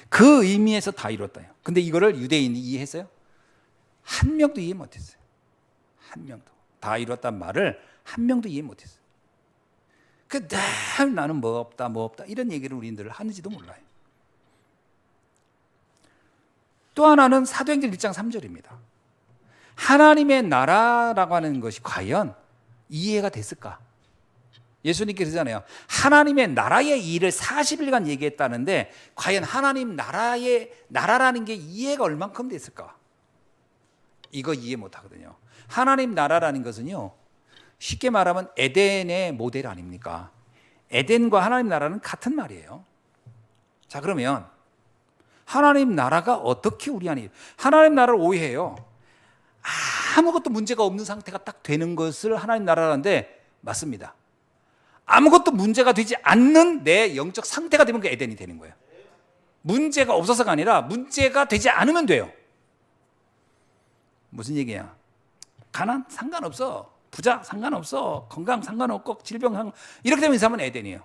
그 의미에서 다 이뤘다요. 근데 이거를 유대인이 이해했어요? 한 명도 이해 못했어요. 한 명도. 다 이뤘단 말을 한 명도 이해 못했어요. 늘 나는 뭐 없다 이런 얘기를 우리들 하는지도 몰라요. 또 하나는 사도행전 1장 3절입니다. 하나님의 나라라고 하는 것이 과연 이해가 됐을까? 예수님께서 그러잖아요. 하나님의 나라의 일을 40일간 얘기했다는데 과연 하나님 나라라는 게 이해가 얼만큼 됐을까? 이거 이해 못하거든요. 하나님 나라라는 것은요 쉽게 말하면 에덴의 모델 아닙니까? 에덴과 하나님 나라는 같은 말이에요. 자 그러면 하나님 나라가 어떻게 우리 안에 하나님 나라를 오해해요. 아무것도 문제가 없는 상태가 딱 되는 것을 하나님 나라라는데 맞습니다. 아무것도 문제가 되지 않는 내 영적 상태가 되면 그 에덴이 되는 거예요. 문제가 없어서가 아니라 문제가 되지 않으면 돼요. 무슨 얘기야? 가난 상관없어. 부자 상관없어. 건강 상관없고 질병 상관없고 이렇게 되면 이 사람은 에덴이에요.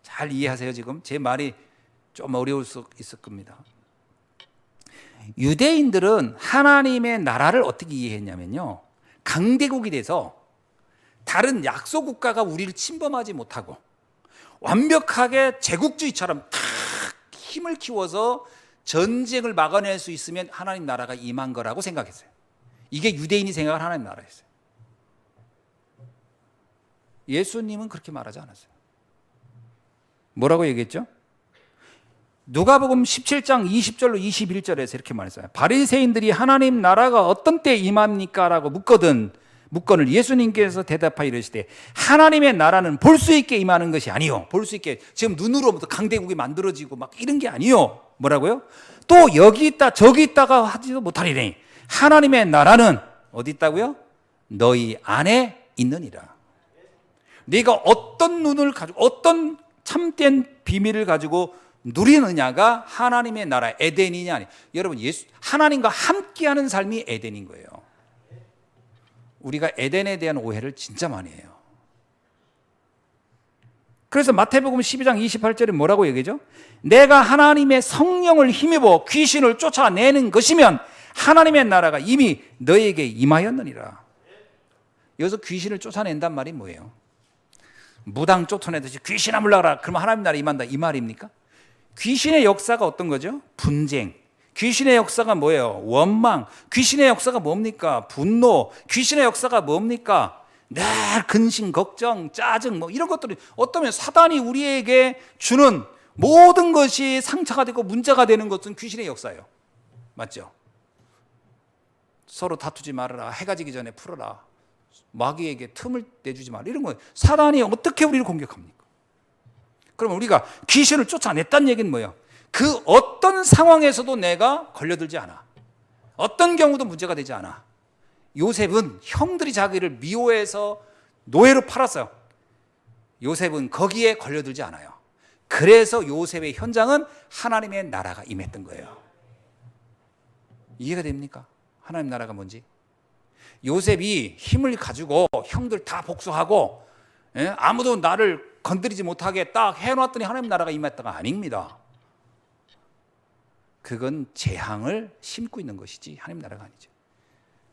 잘 이해하세요. 지금 제 말이 좀 어려울 수 있을 겁니다. 유대인들은 하나님의 나라를 어떻게 이해했냐면요 강대국이 돼서 다른 약소 국가가 우리를 침범하지 못하고 완벽하게 제국주의처럼 탁 힘을 키워서 전쟁을 막아낼 수 있으면 하나님 나라가 임한 거라고 생각했어요. 이게 유대인이 생각한 하나님 나라였어요. 예수님은 그렇게 말하지 않았어요. 뭐라고 얘기했죠? 누가복음 17장 20절로 21절에서 이렇게 말했어요. 바리새인들이 하나님 나라가 어떤 때 임합니까? 라고 묻거늘 예수님께서 대답하여 이르시되 하나님의 나라는 볼 수 있게 임하는 것이 아니요. 볼 수 있게 지금 눈으로부터 강대국이 만들어지고 막 이런 게 아니요. 뭐라고요? 또 여기 있다 저기 있다가 하지도 못하리니 하나님의 나라는 어디 있다고요? 너희 안에 있느니라. 네가 어떤 눈을 가지고 어떤 참된 비밀을 가지고 누리느냐가 하나님의 나라 에덴이냐 아니. 여러분 하나님과 함께하는 삶이 에덴인 거예요. 우리가 에덴에 대한 오해를 진짜 많이 해요. 그래서 마태복음 12장 28절에 뭐라고 얘기하죠? 내가 하나님의 성령을 힘입어 귀신을 쫓아내는 것이면 하나님의 나라가 이미 너에게 임하였느니라. 여기서 귀신을 쫓아낸단 말이 뭐예요? 무당 쫓아내듯이 귀신아 물러가라 그러면 하나님 나라 임한다 이 말입니까? 귀신의 역사가 어떤 거죠? 분쟁. 귀신의 역사가 뭐예요? 원망. 귀신의 역사가 뭡니까? 분노. 귀신의 역사가 뭡니까? 늘 근심, 걱정, 짜증 뭐 이런 것들이 어쩌면 사단이 우리에게 주는 모든 것이 상처가 되고 문제가 되는 것은 귀신의 역사예요. 맞죠? 서로 다투지 말아라. 해가 지기 전에 풀어라. 마귀에게 틈을 내주지 마라. 이런 거 사단이 어떻게 우리를 공격합니까? 그러면 우리가 귀신을 쫓아냈다는 얘기는 뭐예요? 그 어떤 상황에서도 내가 걸려들지 않아. 어떤 경우도 문제가 되지 않아. 요셉은 형들이 자기를 미워해서 노예로 팔았어요. 요셉은 거기에 걸려들지 않아요. 그래서 요셉의 현장은 하나님의 나라가 임했던 거예요. 이해가 됩니까? 하나님 나라가 뭔지. 요셉이 힘을 가지고 형들 다 복수하고 아무도 나를 건드리지 못하게 딱 해놓았더니 하나님 나라가 임했다가 아닙니다. 그건 재앙을 심고 있는 것이지 하나님 나라가 아니죠.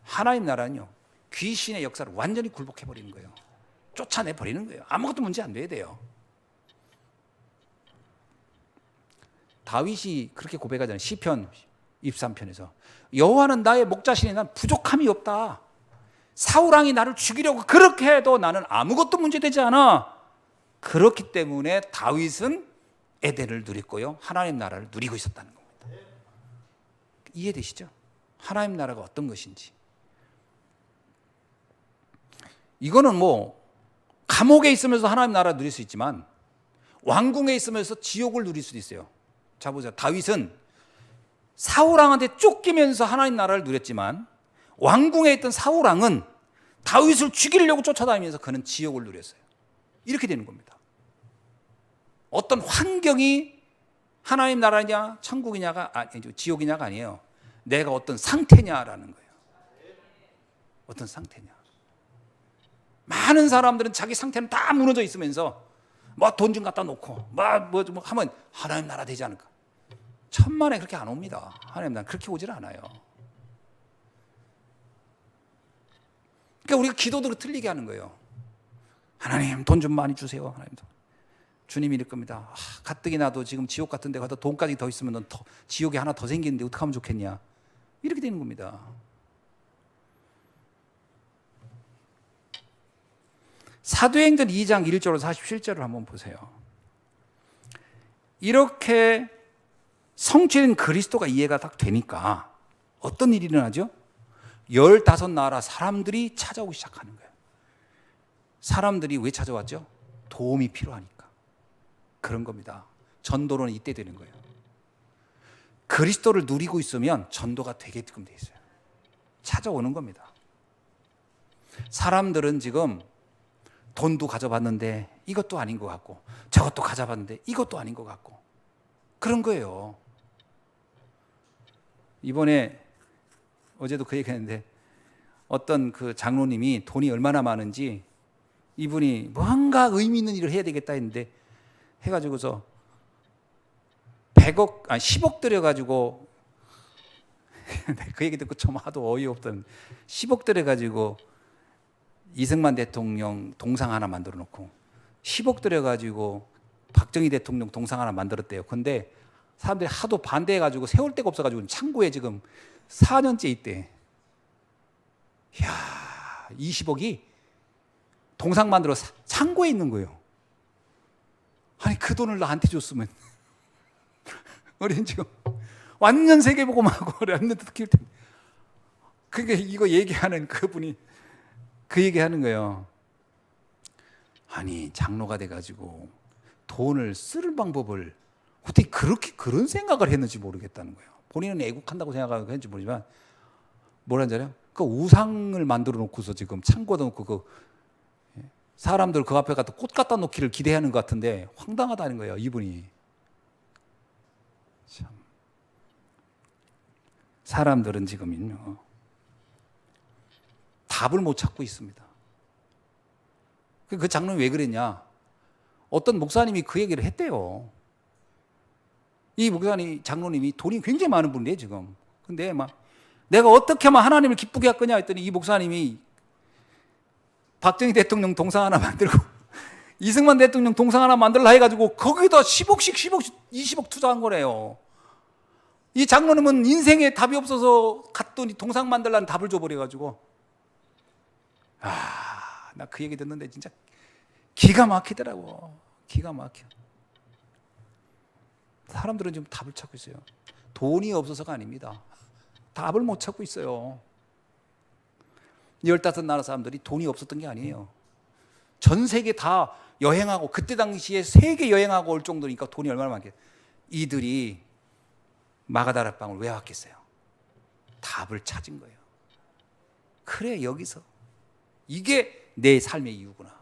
하나님 나라는요 귀신의 역사를 완전히 굴복해버리는 거예요. 쫓아내버리는 거예요. 아무것도 문제 안 돼야 돼요. 다윗이 그렇게 고백하잖아요. 시편 23편에서 여호와는 나의 목자시니 난 부족함이 없다. 사울왕이 나를 죽이려고 그렇게 해도 나는 아무것도 문제되지 않아. 그렇기 때문에 다윗은 에덴을 누렸고요 하나님 나라를 누리고 있었다는 겁니다. 이해되시죠? 하나님 나라가 어떤 것인지. 이거는 뭐 감옥에 있으면서 하나님 나라 누릴 수 있지만 왕궁에 있으면서 지옥을 누릴 수도 있어요. 자 보세요. 다윗은 사울왕한테 쫓기면서 하나님 나라를 누렸지만 왕궁에 있던 사울왕은 다윗을 죽이려고 쫓아다니면서 그는 지옥을 누렸어요. 이렇게 되는 겁니다. 어떤 환경이 하나님 나라냐 천국이냐가 지옥이냐가 아니에요. 내가 어떤 상태냐라는 거예요. 어떤 상태냐. 많은 사람들은 자기 상태는 다 무너져 있으면서 뭐 돈 좀 갖다 놓고 뭐 하면 하나님 나라 되지 않을까. 천만에 그렇게 안 옵니다. 하나님 나라 그렇게 오질 않아요. 그러니까 우리가 기도대로 틀리게 하는 거예요. 하나님 돈 좀 많이 주세요. 하나님 주님이 이럴 겁니다. 가뜩이 나도 지금 지옥 같은 데 가도 돈까지 더 있으면 넌 지옥이 하나 더 생기는데 어떻게 하면 좋겠냐. 이렇게 되는 겁니다. 사도행전 2장 1절로 47절을 한번 보세요. 이렇게 성취된 그리스도가 이해가 딱 되니까 어떤 일이 일어나죠? 15나라 사람들이 찾아오기 시작하는 거예요. 사람들이 왜 찾아왔죠? 도움이 필요하니까. 그런 겁니다. 전도는 이때 되는 거예요. 그리스도를 누리고 있으면 전도가 되게끔 돼 있어요. 찾아오는 겁니다. 사람들은 지금 돈도 가져봤는데 이것도 아닌 것 같고 저것도 가져봤는데 이것도 아닌 것 같고 그런 거예요. 이번에 어제도 그 얘기했는데 어떤 그 장로님이 돈이 얼마나 많은지 이분이 뭔가 의미 있는 일을 해야 되겠다 했는데 해가지고서 10억 들여가지고 그 얘기 듣고 좀 하도 어이없던 10억 들여가지고 이승만 대통령 동상 하나 만들어 놓고 10억 들여가지고 박정희 대통령 동상 하나 만들었대요. 근데 사람들이 하도 반대해가지고 세울 데가 없어가지고 창고에 지금 4년째 있대. 이야, 20억이 동상 만들어 창고에 있는 거예요. 아니 그 돈을 나한테 줬으면 우리는 지금 완전 세계복음하고 렘넌트 키울 텐데. 그게 이거 얘기하는 그분이 그 얘기하는 거예요. 아니 장로가 돼가지고 돈을 쓸 방법을 어떻게 그렇게 그런 생각을 했는지 모르겠다는 거예요. 본인은 애국한다고 생각하고 했는지 모르지만 뭐라는 줄 알아요? 그 우상을 만들어 놓고서 지금 창고에 놓고 그 사람들 그 앞에 갖다 꽃 갖다 놓기를 기대하는 것 같은데 황당하다는 거예요, 이분이. 참. 사람들은 지금요 답을 못 찾고 있습니다. 그 장로는 왜 그랬냐? 어떤 목사님이 그 얘기를 했대요. 이 목사님, 장로님이 돈이 굉장히 많은 분이에요, 지금. 근데 막 내가 어떻게 하면 하나님을 기쁘게 할 거냐 했더니 이 목사님이 박정희 대통령 동상 하나 만들고 이승만 대통령 동상 하나 만들라 해가지고 거기다 10억씩 10억씩 20억 투자한 거래요. 이 장로님은 인생에 답이 없어서 갔더니 동상 만들라는 답을 줘버려가지고 나 그 얘기 듣는데 진짜 기가 막히더라고. 기가 막혀. 사람들은 지금 답을 찾고 있어요. 돈이 없어서가 아닙니다. 답을 못 찾고 있어요. 15나라 사람들이 돈이 없었던 게 아니에요. 전 세계 다 여행하고 그때 당시에 세계 여행하고 올 정도니까 돈이 얼마나 많겠어요. 이들이 마가다락방을 왜 왔겠어요? 답을 찾은 거예요. 그래 여기서 이게 내 삶의 이유구나.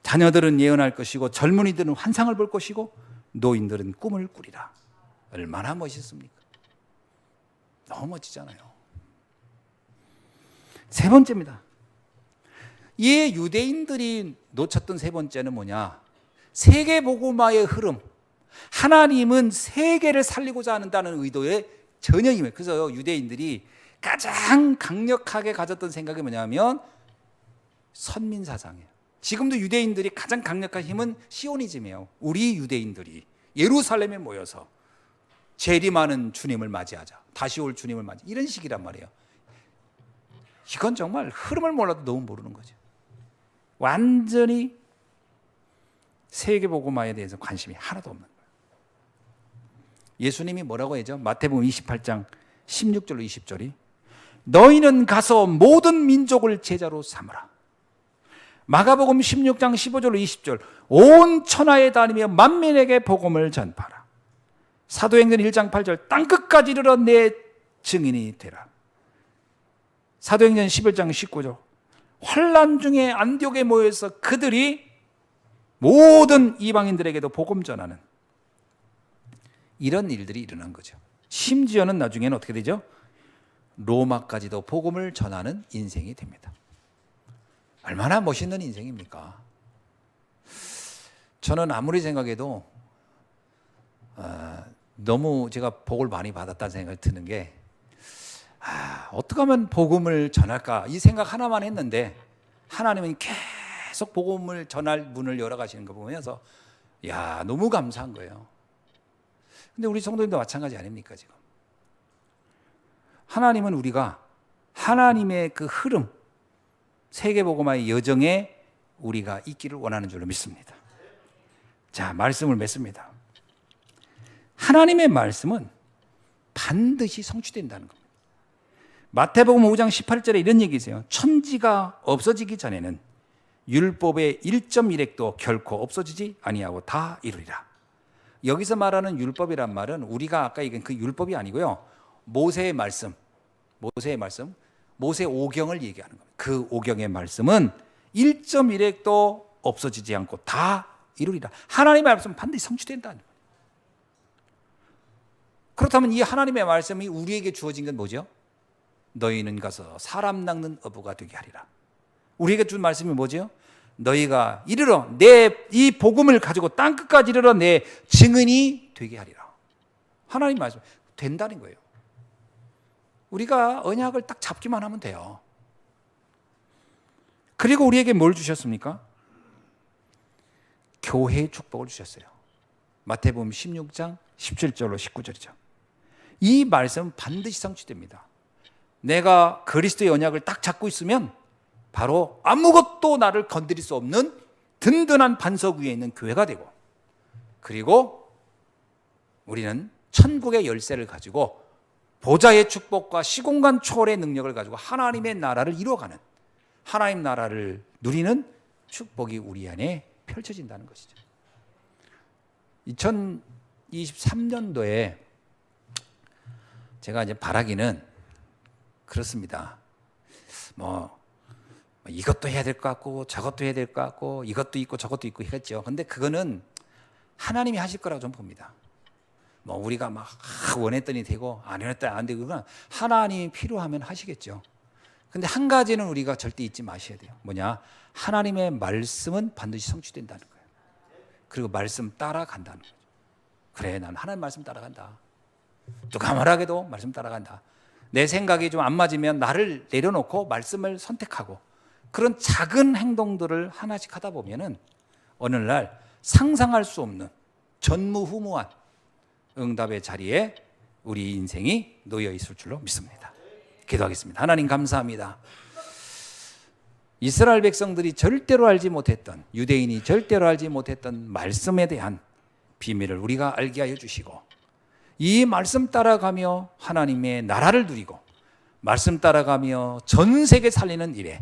자녀들은 예언할 것이고 젊은이들은 환상을 볼 것이고 노인들은 꿈을 꾸리라. 얼마나 멋있습니까? 너무 멋지잖아요. 세 번째입니다. 이 유대인들이 놓쳤던 세 번째는 뭐냐? 세계복음화의 흐름. 하나님은 세계를 살리고자 한다는 의도의 전형이에요. 그래서 유대인들이 가장 강력하게 가졌던 생각이 뭐냐면 선민사상이에요. 지금도 유대인들이 가장 강력한 힘은 시오니즘이에요. 우리 유대인들이 예루살렘에 모여서 재림하는 주님을 맞이하자. 다시 올 주님을 맞이. 이런 식이란 말이에요. 이건 정말 흐름을 몰라도 너무 모르는 거죠. 완전히 세계복음화에 대해서 관심이 하나도 없는 거예요. 예수님이 뭐라고 하죠? 마태복음 28장 16절로 20절이 너희는 가서 모든 민족을 제자로 삼으라. 마가복음 16장 15절로 20절 온 천하에 다니며 만민에게 복음을 전파하라. 사도행전 1장 8절 땅끝까지 이르러 내 증인이 되라. 사도행전 11장 19절 환난 중에 안디옥에 모여서 그들이 모든 이방인들에게도 복음 전하는 이런 일들이 일어난 거죠. 심지어는 나중에는 어떻게 되죠? 로마까지도 복음을 전하는 인생이 됩니다. 얼마나 멋있는 인생입니까? 저는 아무리 생각해도 너무 제가 복을 많이 받았다는 생각이 드는 게 어떻게 하면 복음을 전할까 이 생각 하나만 했는데 하나님은 계속 복음을 전할 문을 열어가시는 거 보면서 야 너무 감사한 거예요. 근데 우리 성도님도 마찬가지 아닙니까 지금? 하나님은 우리가 하나님의 그 흐름 세계복음화의 여정에 우리가 있기를 원하는 줄로 믿습니다. 자, 말씀을 맺습니다. 하나님의 말씀은 반드시 성취된다는 겁니다. 마태복음 5장 18절에 이런 얘기 있어요. 천지가 없어지기 전에는 율법의 1.1획도 결코 없어지지 아니하고 다 이루리라. 여기서 말하는 율법이란 말은 우리가 아까 얘기한 그 율법이 아니고요. 모세의 말씀, 모세 오경을 얘기하는 겁니다. 그 오경의 말씀은 1.1획도 없어지지 않고 다 이루리라. 하나님의 말씀은 반드시 성취된다는 거예요. 그렇다면 이 하나님의 말씀이 우리에게 주어진 건 뭐죠? 너희는 가서 사람 낚는 어부가 되게 하리라. 우리에게 준 말씀이 뭐죠? 너희가 이르러 내 이 복음을 가지고 땅끝까지 이르러 내 증인이 되게 하리라. 하나님 말씀 된다는 거예요. 우리가 언약을 딱 잡기만 하면 돼요. 그리고 우리에게 뭘 주셨습니까? 교회의 축복을 주셨어요. 마태복음 16장 17절로 19절이죠. 이 말씀은 반드시 성취됩니다. 내가 그리스도의 언약을 딱 잡고 있으면 바로 아무것도 나를 건드릴 수 없는 든든한 반석 위에 있는 교회가 되고, 그리고 우리는 천국의 열쇠를 가지고 보좌의 축복과 시공간 초월의 능력을 가지고 하나님의 나라를 이루어가는, 하나님 나라를 누리는 축복이 우리 안에 펼쳐진다는 것이죠. 2023년도에 제가 이제 바라기는 그렇습니다. 뭐 이것도 해야 될 것 같고 저것도 해야 될 것 같고 이것도 있고 저것도 있고 했죠. 근데 그거는 하나님이 하실 거라고 좀 봅니다. 뭐 우리가 막 원했더니 되고 안 원했더니 안 되고, 그건 하나님이 필요하면 하시겠죠. 근데 한 가지는 우리가 절대 잊지 마셔야 돼요. 뭐냐? 하나님의 말씀은 반드시 성취된다는 거예요. 그리고 말씀 따라간다는 거죠. 그래, 난 하나님 말씀 따라간다. 누가 말하게도 말씀 따라간다. 내 생각이 좀 안 맞으면 나를 내려놓고 말씀을 선택하고, 그런 작은 행동들을 하나씩 하다 보면은 어느 날 상상할 수 없는 전무후무한 응답의 자리에 우리 인생이 놓여 있을 줄로 믿습니다. 기도하겠습니다. 하나님 감사합니다. 이스라엘 백성들이 절대로 알지 못했던, 유대인이 절대로 알지 못했던 말씀에 대한 비밀을 우리가 알게 하여 주시고, 이 말씀 따라가며 하나님의 나라를 누리고 말씀 따라가며 전 세계 살리는 일에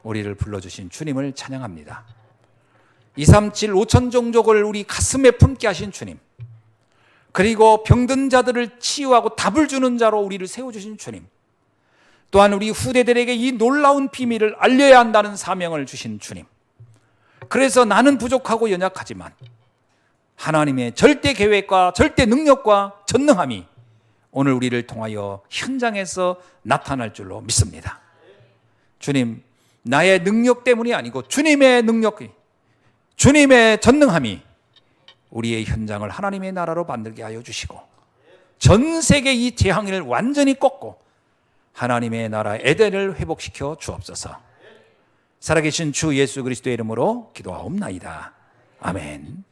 우리를 불러주신 주님을 찬양합니다. 237 5천 종족을 우리 가슴에 품게 하신 주님, 그리고 병든 자들을 치유하고 답을 주는 자로 우리를 세워주신 주님, 또한 우리 후대들에게 이 놀라운 비밀을 알려야 한다는 사명을 주신 주님, 그래서 나는 부족하고 연약하지만 하나님의 절대 계획과 절대 능력과 전능함이 오늘 우리를 통하여 현장에서 나타날 줄로 믿습니다. 주님, 나의 능력 때문이 아니고 주님의 능력이, 주님의 전능함이 우리의 현장을 하나님의 나라로 만들게 하여 주시고, 전 세계 이 재앙을 완전히 꺾고 하나님의 나라 에덴을 회복시켜 주옵소서. 살아계신 주 예수 그리스도의 이름으로 기도하옵나이다. 아멘.